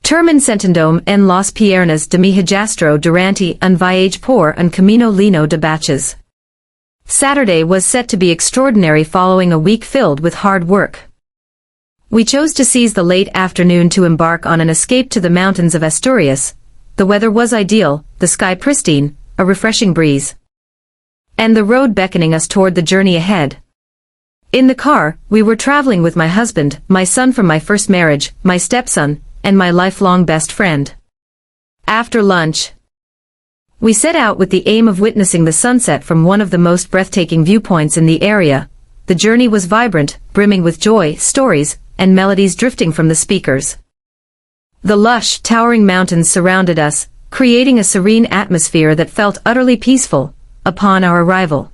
Termincentum en las piernas de mi hijastro durante un viaje por un camino lleno de baches. Saturday was set to be extraordinary following a week filled with hard work. We chose to seize the late afternoon to embark on an escape to the mountains of Asturias. The weather was ideal, the sky pristine, a refreshing breeze, and the road beckoning us toward the journey ahead. In the car, we were traveling with my husband, my son from my first marriage, my stepson, and my lifelong best friend. After lunch, we set out with the aim of witnessing the sunset from one of the most breathtaking viewpoints in the area. The journey was vibrant, brimming with joy, stories, and melodies drifting from the speakers. The lush, towering mountains surrounded us, creating a serene atmosphere that felt utterly peaceful. Upon our arrival,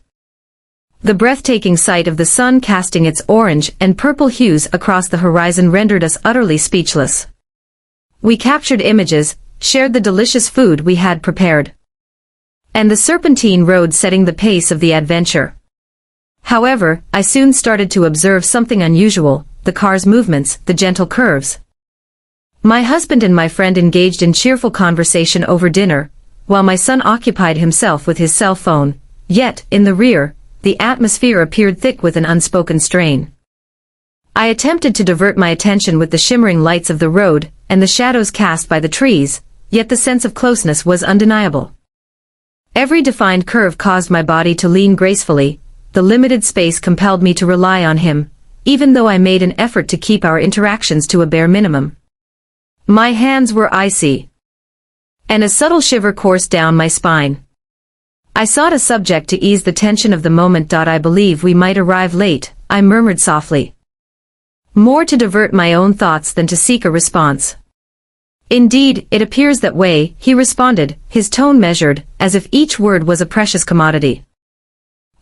the breathtaking sight of the sun casting its orange and purple hues across the horizon rendered us utterly speechless. We captured images, shared the delicious food we had prepared, and the serpentine road setting the pace of the adventure. However, I soon started to observe something unusual: the car's movements, the gentle curves. My husband and my friend engaged in cheerful conversation over dinner, while my son occupied himself with his cell phone. Yet, in the rear, the atmosphere appeared thick with an unspoken strain. I attempted to divert my attention with the shimmering lights of the road and the shadows cast by the trees, yet the sense of closeness was undeniable. Every defined curve caused my body to lean gracefully. The limited space compelled me to rely on him, even though I made an effort to keep our interactions to a bare minimum. My hands were icy, and a subtle shiver coursed down my spine. I sought a subject to ease the tension of the moment. I believe we might arrive late, I murmured softly, more to divert my own thoughts than to seek a response. Indeed, it appears that way, he responded, his tone measured, as if each word was a precious commodity.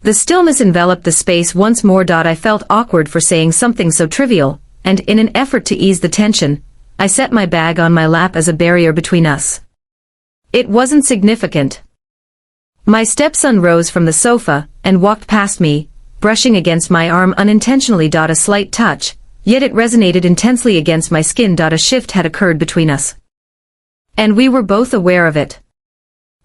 The stillness enveloped the space once more. I felt awkward for saying something so trivial, and in an effort to ease the tension, I set my bag on my lap as a barrier between us. It wasn't significant. My stepson rose from the sofa and walked past me, brushing against my arm unintentionally. A slight touch, yet it resonated intensely against my skin. A shift had occurred between us, and we were both aware of it.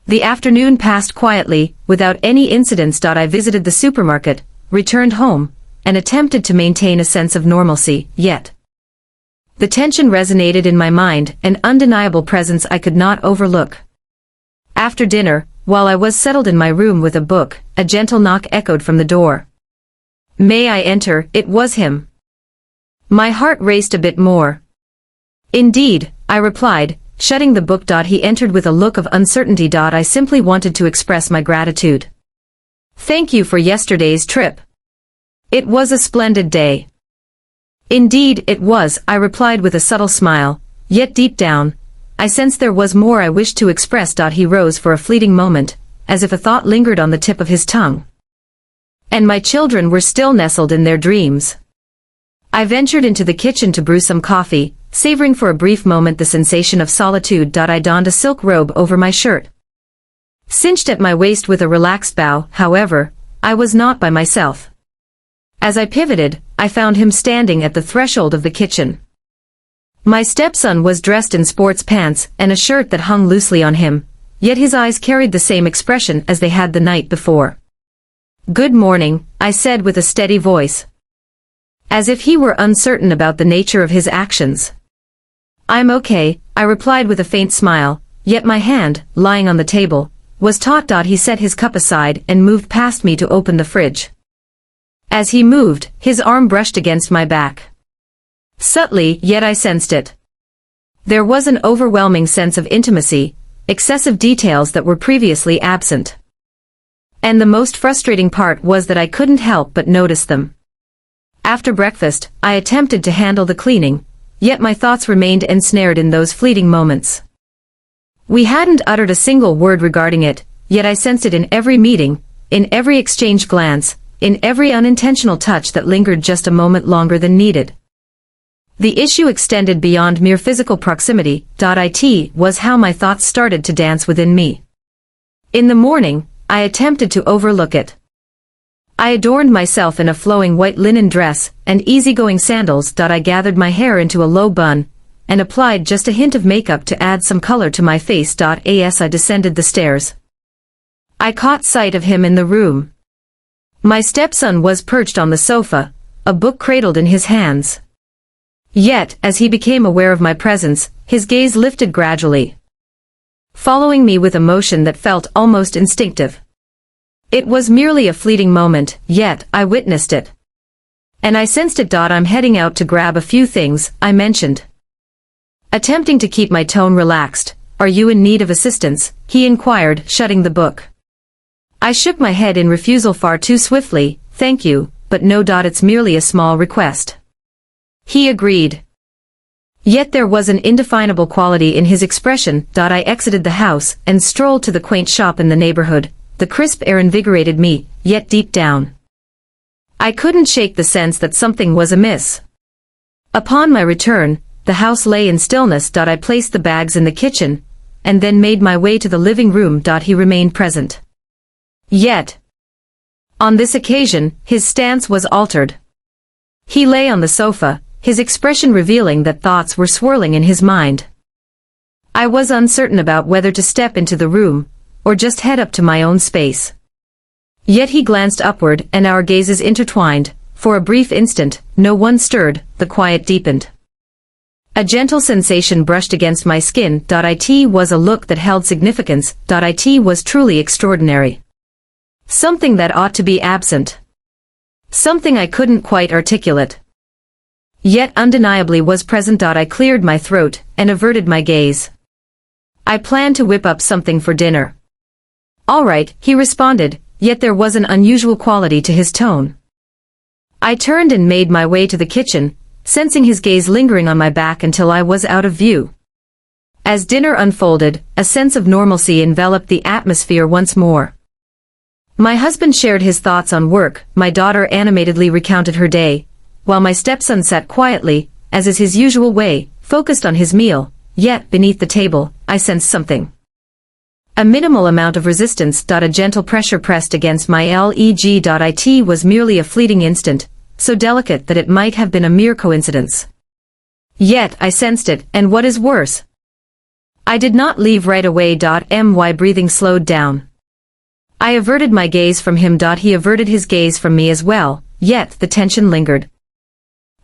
The afternoon passed quietly, without any incidents. I visited the supermarket, returned home, and attempted to maintain a sense of normalcy, yet the tension resonated in my mind, an undeniable presence I could not overlook. After dinner, while I was settled in my room with a book, a gentle knock echoed from the door. "May I enter?" It was him. My heart raced a bit more. "Indeed," I replied, shutting the book. He entered with a look of uncertainty. I simply wanted to express my gratitude. "Thank you for yesterday's trip. It was a splendid day." "Indeed it was," I replied with a subtle smile, yet deep down, I sensed there was more I wished to express. He rose for a fleeting moment, as if a thought lingered on the tip of his tongue. "And my children were still nestled in their dreams." I ventured into the kitchen to brew some coffee, savoring for a brief moment the sensation of solitude. I donned a silk robe over my shirt, cinched at my waist with a relaxed bow. However, I was not by myself. As I pivoted, I found him standing at the threshold of the kitchen. My stepson was dressed in sports pants and a shirt that hung loosely on him, yet his eyes carried the same expression as they had the night before. "Good morning," I said with a steady voice, as if he were uncertain about the nature of his actions. "I'm okay," I replied with a faint smile, yet my hand, lying on the table, was taut. He set his cup aside and moved past me to open the fridge. As he moved, his arm brushed against my back. Subtly, yet I sensed it. There was an overwhelming sense of intimacy, excessive details that were previously absent. And the most frustrating part was that I couldn't help but notice them. After breakfast, I attempted to handle the cleaning, yet my thoughts remained ensnared in those fleeting moments. We hadn't uttered a single word regarding it, yet I sensed it in every meeting, in every exchanged glance, in every unintentional touch that lingered just a moment longer than needed. The issue extended beyond mere physical proximity. It was how my thoughts started to dance within me. In the morning, I attempted to overlook it. I adorned myself in a flowing white linen dress and easygoing sandals. I gathered my hair into a low bun, and applied just a hint of makeup to add some color to my face. As I descended the stairs, I caught sight of him in the room. My stepson was perched on the sofa, a book cradled in his hands. Yet, as he became aware of my presence, his gaze lifted gradually, following me with emotion that felt almost instinctive. It was merely a fleeting moment, yet I witnessed it. And I sensed it. I'm heading out to grab a few things, I mentioned, attempting to keep my tone relaxed. Are you in need of assistance? He inquired, shutting the book. I shook my head in refusal far too swiftly. Thank you, but no. It's merely a small request. He agreed. Yet there was an indefinable quality in his expression. I exited the house and strolled to the quaint shop in the neighborhood. The crisp air invigorated me, yet deep down, I couldn't shake the sense that something was amiss. Upon my return, the house lay in stillness. I placed the bags in the kitchen, and then made my way to the living room. He remained present. Yet, on this occasion, his stance was altered. He lay on the sofa, his expression revealing that thoughts were swirling in his mind. I was uncertain about whether to step into the room, or just head up to my own space. Yet he glanced upward, and our gazes intertwined. For a brief instant, no one stirred. The quiet deepened. A gentle sensation brushed against my skin. It was a look that held significance. It was truly extraordinary. Something that ought to be absent. Something I couldn't quite articulate, yet undeniably was present. I cleared my throat and averted my gaze. I planned to whip up something for dinner. All right, he responded, yet there was an unusual quality to his tone. I turned and made my way to the kitchen, sensing his gaze lingering on my back until I was out of view. As dinner unfolded, a sense of normalcy enveloped the atmosphere once more. My husband shared his thoughts on work, my daughter animatedly recounted her day, while my stepson sat quietly, as is his usual way, focused on his meal. Yet, beneath the table, I sensed something. A minimal amount of resistance. A gentle pressure pressed against my leg. It was merely a fleeting instant, so delicate that it might have been a mere coincidence. Yet, I sensed it, and what is worse, I did not leave right away. My breathing slowed down. I averted my gaze from him. He averted his gaze from me as well, yet the tension lingered.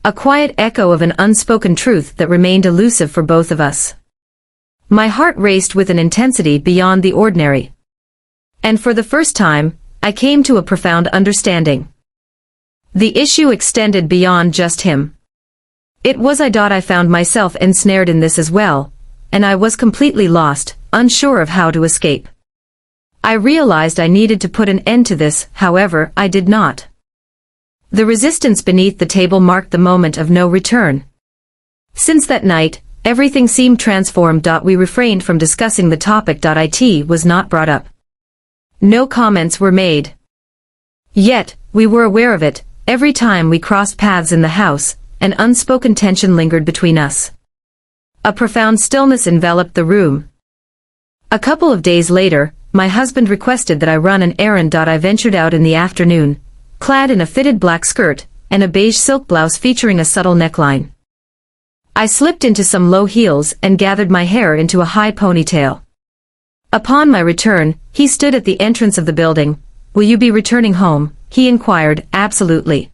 A quiet echo of an unspoken truth that remained elusive for both of us. My heart raced with an intensity beyond the ordinary. And for the first time, I came to a profound understanding. The issue extended beyond just him. It was I found myself ensnared in this as well, and I was completely lost, unsure of how to escape. I realized I needed to put an end to this, however, I did not. The resistance beneath the table marked the moment of no return. Since that night, everything seemed transformed. We refrained from discussing the topic. It was not brought up. No comments were made. Yet, we were aware of it. Every time we crossed paths in the house, an unspoken tension lingered between us. A profound stillness enveloped the room. A couple of days later, my husband requested that I run an errand. I ventured out in the afternoon, clad in a fitted black skirt, and a beige silk blouse featuring a subtle neckline. I slipped into some low heels and gathered my hair into a high ponytail. Upon my return, he stood at the entrance of the building. Will you be returning home? He inquired. Absolutely.